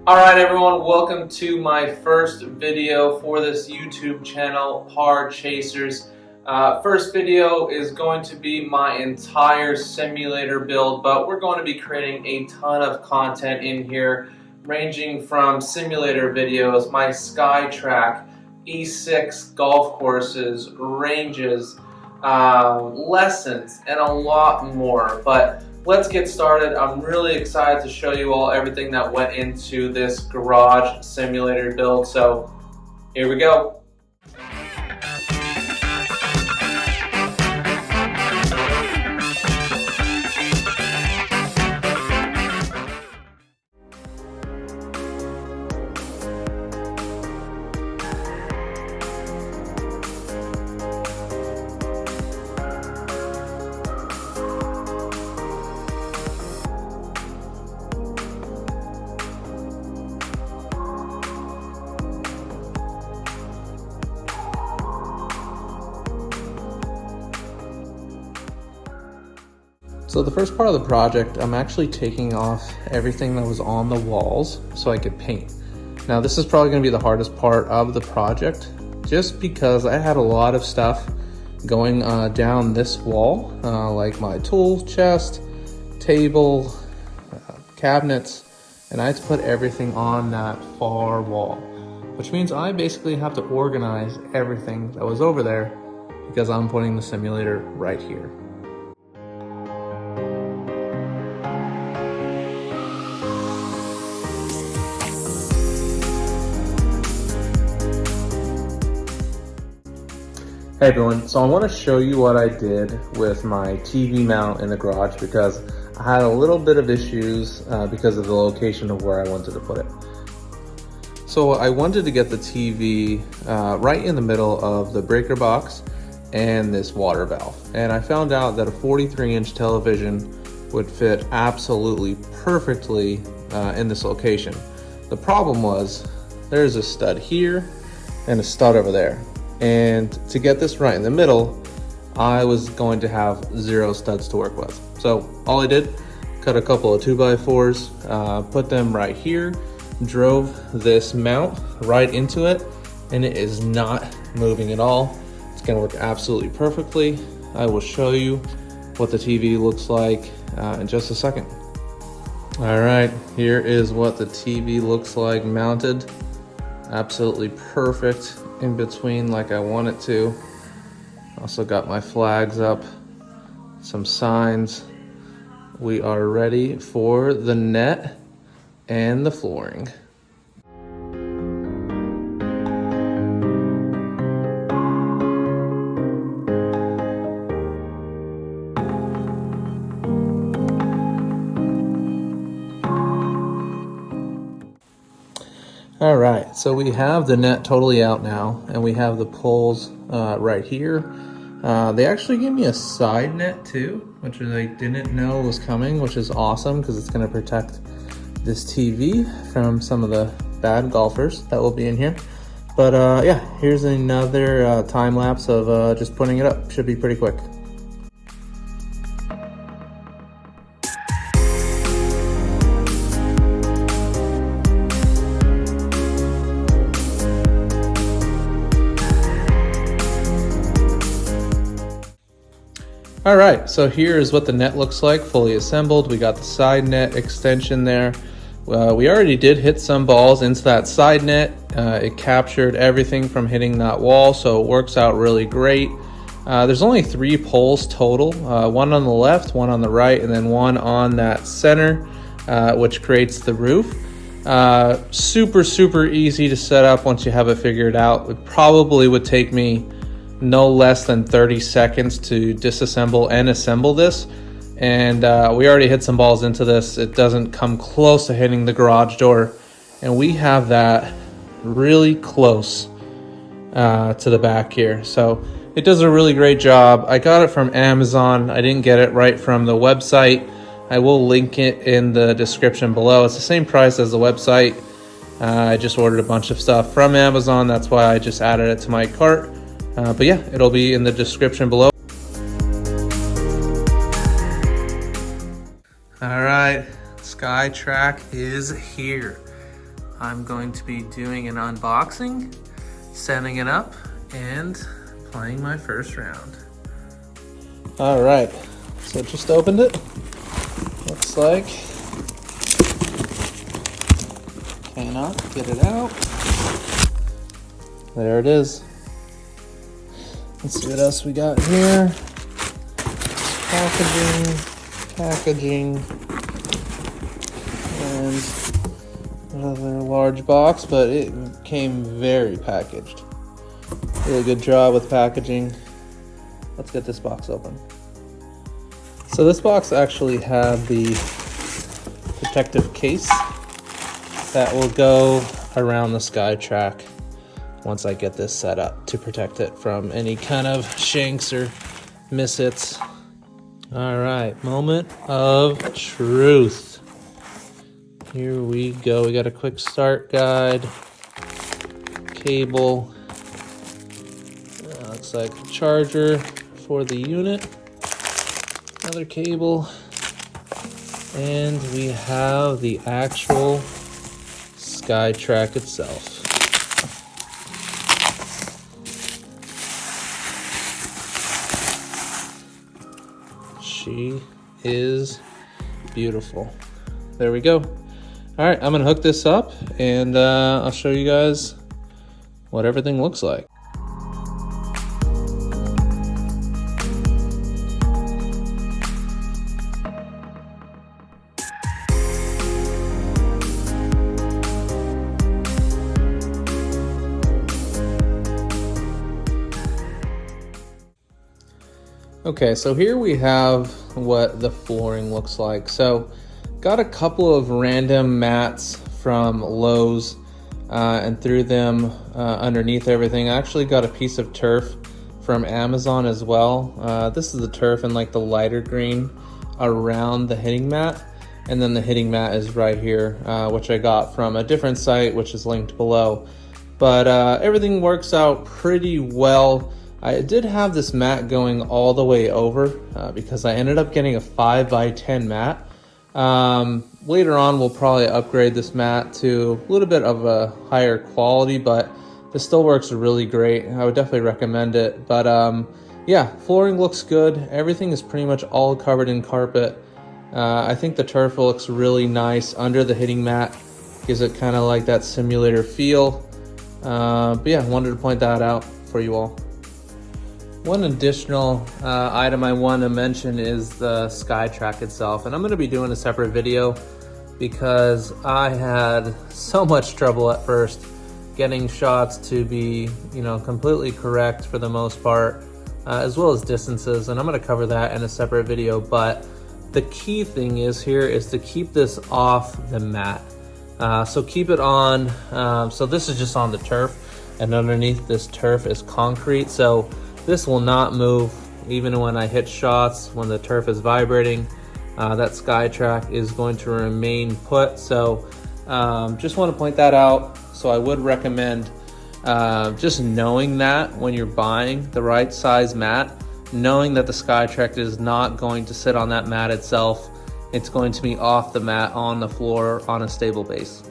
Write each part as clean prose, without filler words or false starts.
Alright everyone, welcome to my first video for this YouTube channel, Par Chasers. First video is going to be my entire simulator build, but we're going to be creating a ton of content in here, ranging from simulator videos, my SkyTrak, E6 golf courses, ranges, lessons, and a lot more. But let's get started. I'm really excited to show you all everything that went into this garage simulator build. So here we go. So the first part of the project, I'm actually taking off everything that was on the walls so I could paint. Now this is probably going to be the hardest part of the project, just because I had a lot of stuff going down this wall, like my tool chest, table, cabinets, and I had to put everything on that far wall, which means I basically have to organize everything that was over there because I'm putting the simulator right here. Hey everyone, so I want to show you what I did with my TV mount in the garage because I had a little bit of issues because of the location of where I wanted to put it. So I wanted to get the TV right in the middle of the breaker box and this water valve. And I found out that a 43-inch television would fit absolutely perfectly in this location. The problem was there's a stud here and a stud over there. And to get this right in the middle, I was going to have 0 studs to work with. So all I did, cut a couple of 2x4s, put them right here, drove this mount right into it, and it is not moving at all. It's gonna work absolutely perfectly. I will show you what the TV looks like in just a second. All right, here is what the TV looks like mounted. Absolutely perfect in between like I want it to. Also got my flags up, some signs. We are ready for the net and the flooring. All right, so we have the net totally out now, and we have the poles right here. They actually gave me a side net too, which I didn't know was coming, which is awesome because it's going to protect this TV from some of the bad golfers that will be in here. But yeah, here's another time lapse of just putting it up. Should be pretty quick. All right, so here is what the net looks like, fully assembled. We got the side net extension there. We already did hit some balls into that side net. It captured everything from hitting that wall, so it works out really great. There's only 3 poles total, one on the left, one on the right, and then one on that center, which creates the roof. Super easy to set up once you have it figured out. It probably would take me no less than 30 seconds to disassemble and assemble this, and we already hit some balls into this. It doesn't come close to hitting the garage door, and we have that really close to the back here, so it does a really great job. I got it from Amazon. I didn't get it right from the website. I will link it in the description below. It's the same price as the website. I just ordered a bunch of stuff from Amazon. That's why I just added it to my cart. But yeah, it'll be in the description below. All right, SkyTrak is here. I'm going to be doing an unboxing, setting it up, and playing my first round. All right, so just opened it. Looks like cannot get it out. There it is. Let's see what else we got here. Packaging, and another large box, but it came very packaged. Really good job with packaging. Let's get this box open. So this box actually had the protective case that will go around the SkyTrak once I get this set up to protect it from any kind of shanks or mishits. All right, moment of truth. Here we go. We got a quick start guide, cable, looks like a charger for the unit, another cable, and we have the actual SkyTrak itself. She is beautiful. There we go. All right, I'm gonna hook this up and I'll show you guys what everything looks like. Okay, so here we have what the flooring looks like. So got a couple of random mats from Lowe's and threw them underneath everything. I actually got a piece of turf from Amazon as well. This is the turf in like the lighter green around the hitting mat. And then the hitting mat is right here, which I got from a different site, which is linked below. But everything works out pretty well. I did have this mat going all the way over because I ended up getting a 5x10 mat. Later on, we'll probably upgrade this mat to a little bit of a higher quality, but this still works really great. I would definitely recommend it. But yeah, flooring looks good. Everything is pretty much all covered in carpet. I think the turf looks really nice under the hitting mat. Gives it kind of like that simulator feel. But yeah, wanted to point that out for you all. One additional item I want to mention is the SkyTrak itself, and I'm going to be doing a separate video because I had so much trouble at first getting shots to be, completely correct for the most part, as well as distances, and I'm going to cover that in a separate video. But the key thing is to keep this off the mat. So keep it on. So this is just on the turf, and underneath this turf is concrete. So this will not move even when I hit shots, when the turf is vibrating. That SkyTrak is going to remain put. So just want to point that out. So I would recommend just knowing that when you're buying the right size mat, knowing that the SkyTrak is not going to sit on that mat itself. It's going to be off the mat on the floor on a stable base.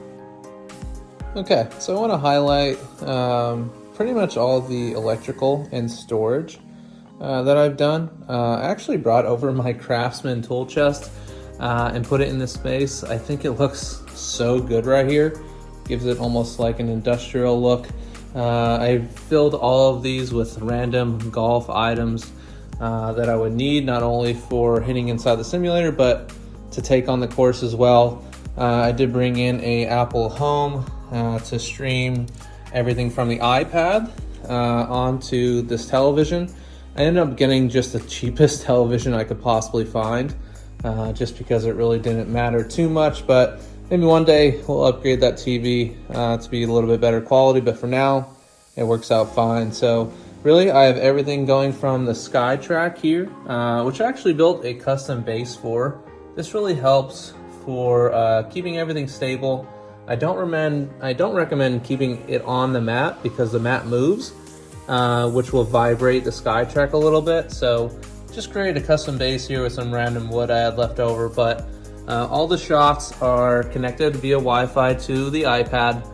Okay, so I want to highlight pretty much all the electrical and storage that I've done. I actually brought over my Craftsman tool chest and put it in this space. I think it looks so good right here. Gives it almost like an industrial look. I filled all of these with random golf items that I would need, not only for hitting inside the simulator, but to take on the course as well. I did bring in a Apple Home to stream everything from the iPad onto this television. I ended up getting just the cheapest television I could possibly find, just because it really didn't matter too much, but maybe one day we'll upgrade that TV to be a little bit better quality, but for now, it works out fine. So really, I have everything going from the SkyTrak here, which I actually built a custom base for. This really helps for keeping everything stable. I don't recommend keeping it on the mat because the mat moves, which will vibrate the SkyTrak a little bit. So just create a custom base here with some random wood I had left over, but All the shots are connected via Wi-Fi to the iPad,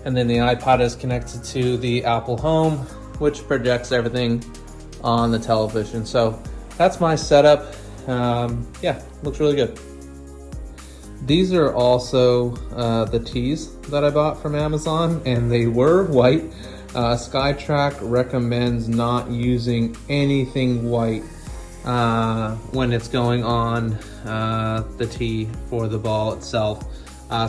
and then the iPad is connected to the Apple Home, which projects everything on the television. So that's my setup. Yeah, looks really good. These are also the tees that I bought from Amazon, and they were white. SkyTrak recommends not using anything white when it's going on the tee for the ball itself.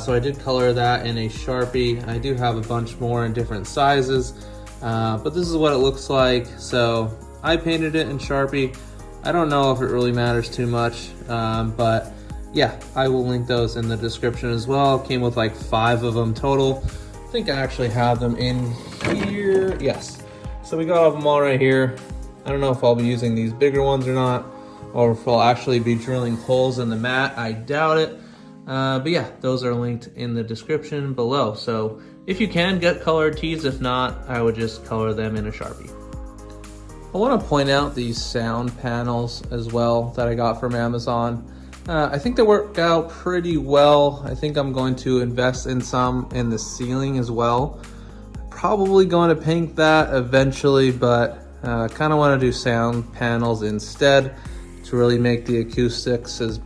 So I did color that in a Sharpie. I do have a bunch more in different sizes, but this is what it looks like. So I painted it in Sharpie. I don't know if it really matters too much, but yeah, I will link those in the description as well. Came with like 5 of them total. I think I actually have them in here. Yes. So we got them all right here. I don't know if I'll be using these bigger ones or not, or if I'll actually be drilling holes in the mat. I doubt it. But yeah, those are linked in the description below. So if you can, get colored tees. If not, I would just color them in a Sharpie. I want to point out these sound panels as well that I got from Amazon. I think they work out pretty well. I think I'm going to invest in some in the ceiling as well. Probably going to paint that eventually, but kind of want to do sound panels instead to really make the acoustics as,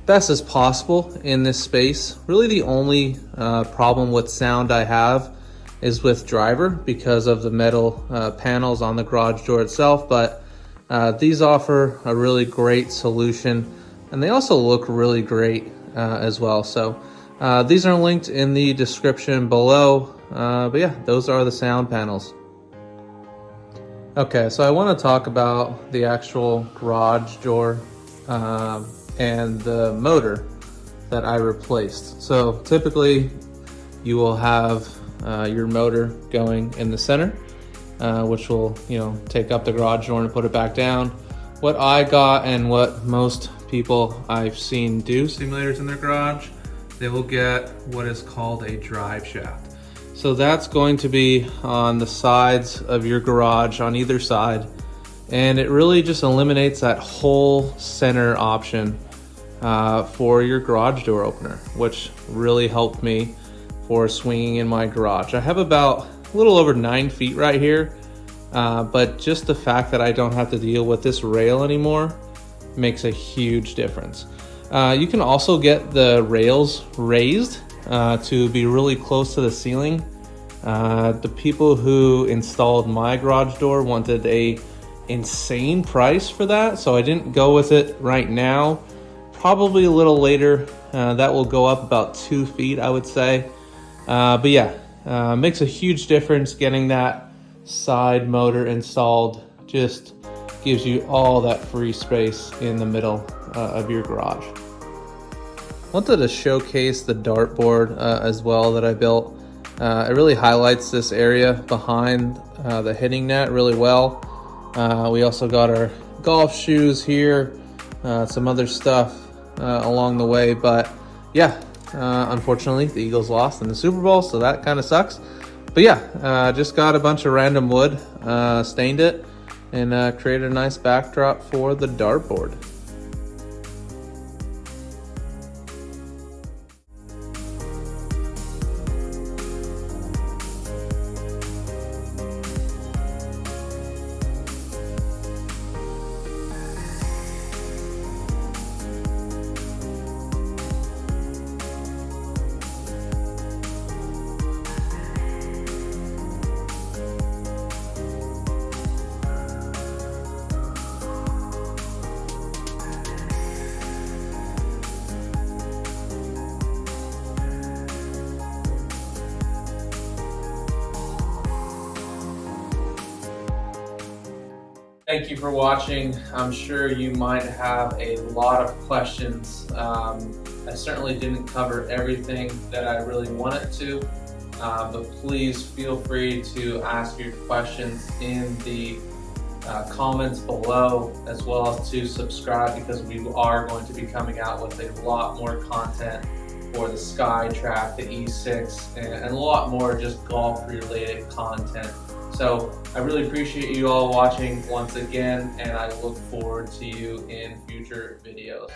best as possible in this space. Really the only problem with sound I have is with driver because of the metal panels on the garage door itself, but these offer a really great solution, and they also look really great as well. So these are linked in the description below, but yeah, those are the sound panels. Okay, so I want to talk about the actual garage door and the motor that I replaced. So typically you will have your motor going in the center, which will take up the garage door and put it back down. What I got and what most people I've seen do simulators in their garage, they will get what is called a drive shaft. So that's going to be on the sides of your garage on either side, and it really just eliminates that whole center option for your garage door opener, which really helped me for swinging in my garage. I have about a little over 9 feet right here, but just the fact that I don't have to deal with this rail anymore makes a huge difference. You can also get the rails raised to be really close to the ceiling. The people who installed my garage door wanted a insane price for that, so I didn't go with it right now. Probably a little later, that will go up about 2 feet, I would say. But yeah, makes a huge difference getting that side motor installed. Just gives you all that free space in the middle of your garage. Wanted to showcase the dartboard as well that I built. It really highlights this area behind the hitting net really well. We also got our golf shoes here, some other stuff along the way, but yeah, unfortunately the Eagles lost in the Super Bowl, so that kind of sucks. But yeah, just got a bunch of random wood, stained it, and created a nice backdrop for the dartboard. Thank you for watching. I'm sure you might have a lot of questions. I certainly didn't cover everything that I really wanted to, but please feel free to ask your questions in the comments below, as well as to subscribe, because we are going to be coming out with a lot more content for the SkyTrak, the E6, and a lot more just golf related content. So I really appreciate you all watching once again, and I look forward to you in future videos.